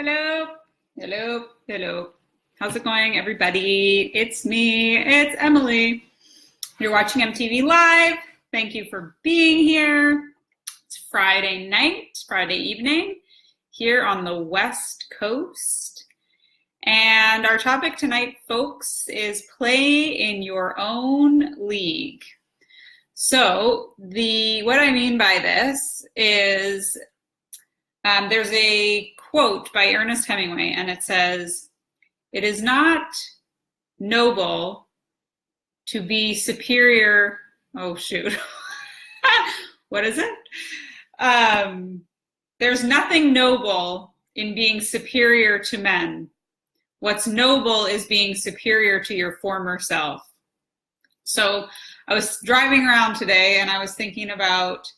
Hello, hello, hello. How's it going, everybody? It's me, it's Emily. You're watching EmTV Live. Thank you for being here. It's Friday night, Friday evening, here on the West Coast. And our topic tonight, folks, is play in your own league. So what I mean by this is there's a quote by Ernest Hemingway, and it says, "It is not noble to be superior." Oh, shoot. What is it? There's nothing noble in being superior to men. What's noble is being superior to your former self. So I was driving around today and I was thinking about,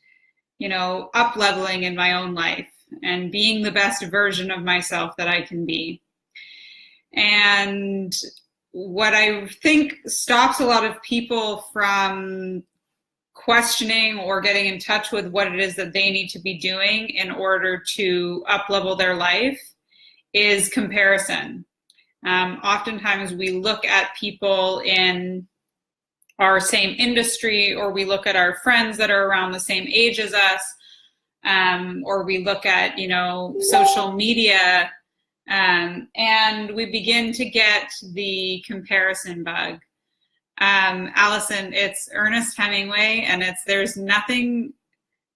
up-leveling in my own life and being the best version of myself that I can be. And what I think stops a lot of people from questioning or getting in touch with what it is that they need to be doing in order to up-level their life is comparison. Oftentimes we look at people in our same industry, or we look at our friends that are around the same age as us, or we look at, social media, and we begin to get the comparison bug. Allison, it's Ernest Hemingway, and there's nothing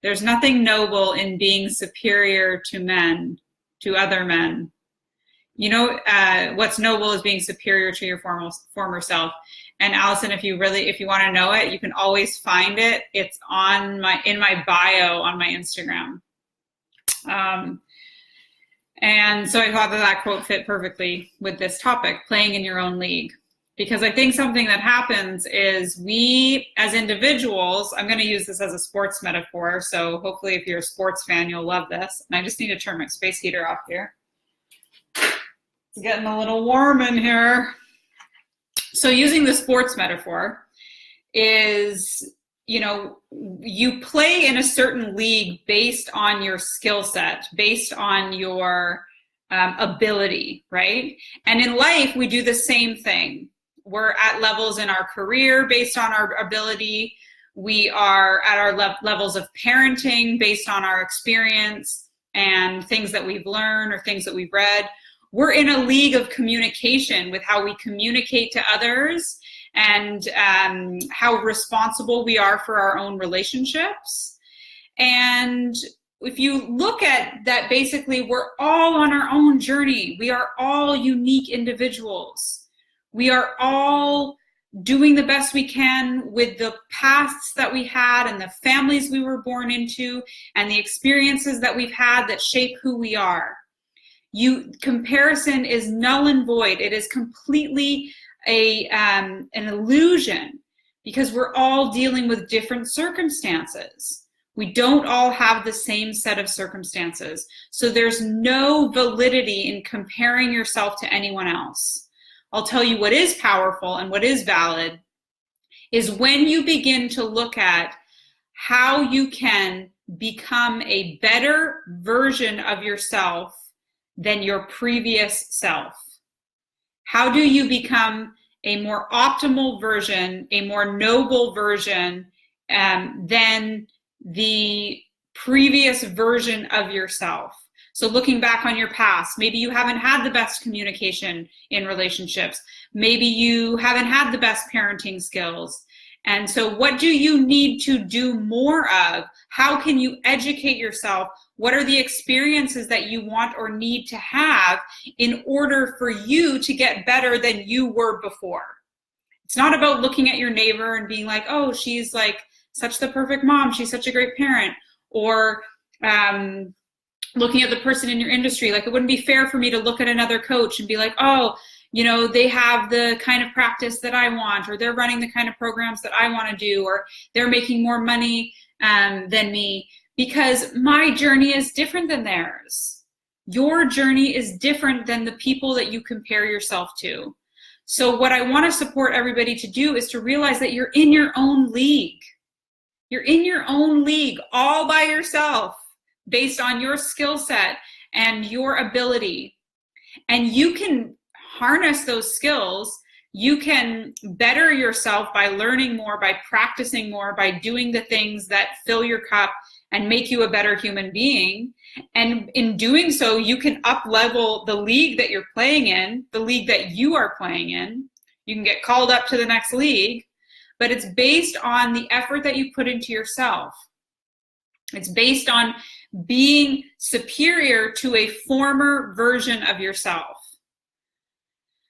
noble in being superior to men, to other men. What's noble is being superior to your former self. And Allison, if you want to know it, you can always find it. It's in my bio on my Instagram. And so I thought that quote fit perfectly with this topic, playing in your own league. Because I think something that happens is we, as individuals, I'm going to use this as a sports metaphor, so hopefully if you're a sports fan, you'll love this. And I just need to turn my space heater off here. It's getting a little warm in here. So using the sports metaphor is, you play in a certain league based on your skill set, based on your ability, right? And in life, we do the same thing. We're at levels in our career based on our ability. We are at our levels of parenting based on our experience and things that we've learned or things that we've read. We're in a league of communication with how we communicate to others and how responsible we are for our own relationships. And if you look at that, basically, we're all on our own journey. We are all unique individuals. We are all doing the best we can with the pasts that we had and the families we were born into and the experiences that we've had that shape who we are. Comparison is null and void. It is completely an illusion because we're all dealing with different circumstances. We don't all have the same set of circumstances. So there's no validity in comparing yourself to anyone else. I'll tell you what is powerful and what is valid is when you begin to look at how you can become a better version of yourself than your previous self. How do you become a more optimal version, a more noble version than the previous version of yourself? So looking back on your past, maybe you haven't had the best communication in relationships. Maybe you haven't had the best parenting skills. And so what do you need to do more of? How can you educate yourself? What are the experiences that you want or need to have in order for you to get better than you were before? It's not about looking at your neighbor and being like, oh, she's like such the perfect mom. She's such a great parent. Or looking at the person in your industry. Like, it wouldn't be fair for me to look at another coach and be like, oh, they have the kind of practice that I want, or they're running the kind of programs that I want to do, or they're making more money than me, because my journey is different than theirs. Your journey is different than the people that you compare yourself to. So what I want to support everybody to do is to realize that you're in your own league. You're in your own league all by yourself based on your skill set and your ability. And you can harness those skills. You can better yourself by learning more, by practicing more, by doing the things that fill your cup and make you a better human being. And in doing so, you can up-level the league that you're playing in, the league that you are playing in. You can get called up to the next league, but it's based on the effort that you put into yourself. It's based on being superior to a former version of yourself.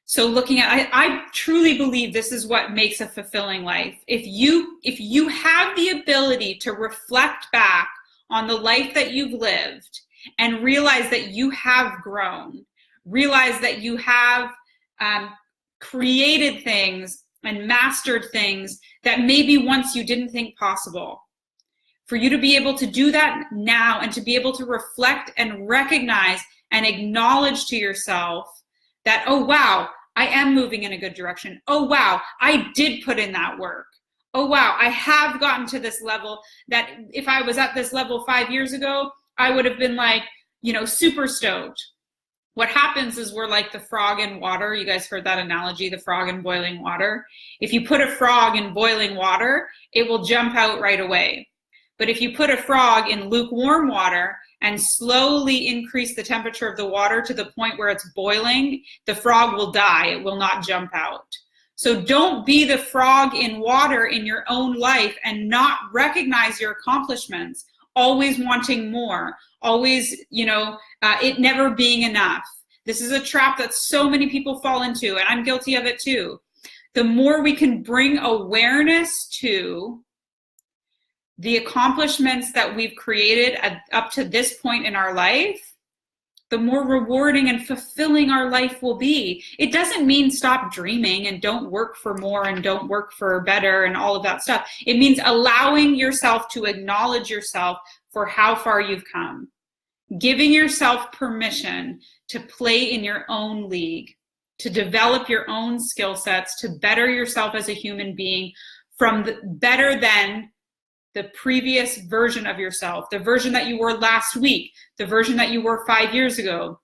So looking at, I truly believe this is what makes a fulfilling life. If you have the ability to reflect back on the life that you've lived and realize that you have grown, realize that you have created things and mastered things that maybe once you didn't think possible. For you to be able to do that now and to be able to reflect and recognize and acknowledge to yourself that, oh, wow, I am moving in a good direction. Oh, wow, I did put in that work. Oh, wow, I have gotten to this level that if I was at this level 5 years ago, I would have been like, super stoked. What happens is we're like the frog in water. You guys heard that analogy, the frog in boiling water. If you put a frog in boiling water, it will jump out right away. But if you put a frog in lukewarm water and slowly increase the temperature of the water to the point where it's boiling, the frog will die. It will not jump out. So don't be the frog in water in your own life and not recognize your accomplishments, always wanting more, always, it never being enough. This is a trap that so many people fall into, and I'm guilty of it too. The more we can bring awareness to the accomplishments that we've created up to this point in our life, the more rewarding and fulfilling our life will be. It doesn't mean stop dreaming and don't work for more and don't work for better and all of that stuff. It means allowing yourself to acknowledge yourself for how far you've come. Giving yourself permission to play in your own league, to develop your own skill sets, to better yourself as a human being from better than the previous version of yourself, the version that you were last week, the version that you were 5 years ago,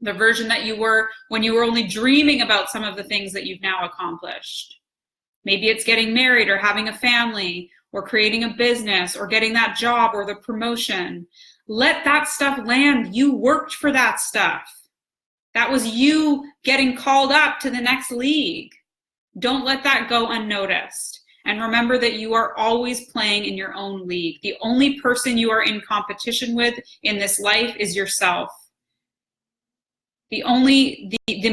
the version that you were when you were only dreaming about some of the things that you've now accomplished. Maybe it's getting married or having a family or creating a business or getting that job or the promotion. Let that stuff land. You worked for that stuff. That was you getting called up to the next league. Don't let that go unnoticed. And remember that you are always playing in your own league. The only person you are in competition with in this life is yourself. The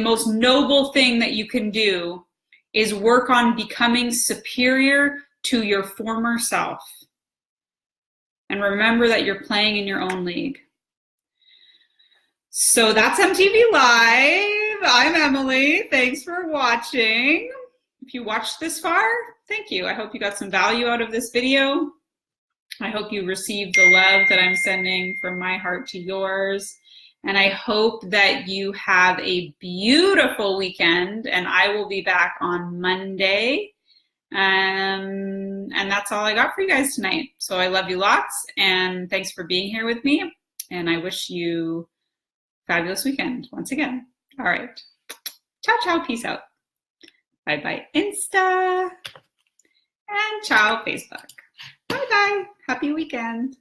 most noble thing that you can do is work on becoming superior to your former self. And remember that you're playing in your own league. So that's EmTV Live. I'm Emily. Thanks for watching. If you watched this far, thank you. I hope you got some value out of this video. I hope you received the love that I'm sending from my heart to yours. And I hope that you have a beautiful weekend, and I will be back on Monday. And that's all I got for you guys tonight. So I love you lots, and thanks for being here with me. And I wish you a fabulous weekend once again. All right. Ciao, ciao. Peace out. Bye-bye, Insta. And ciao, Facebook. Bye-bye. Happy weekend.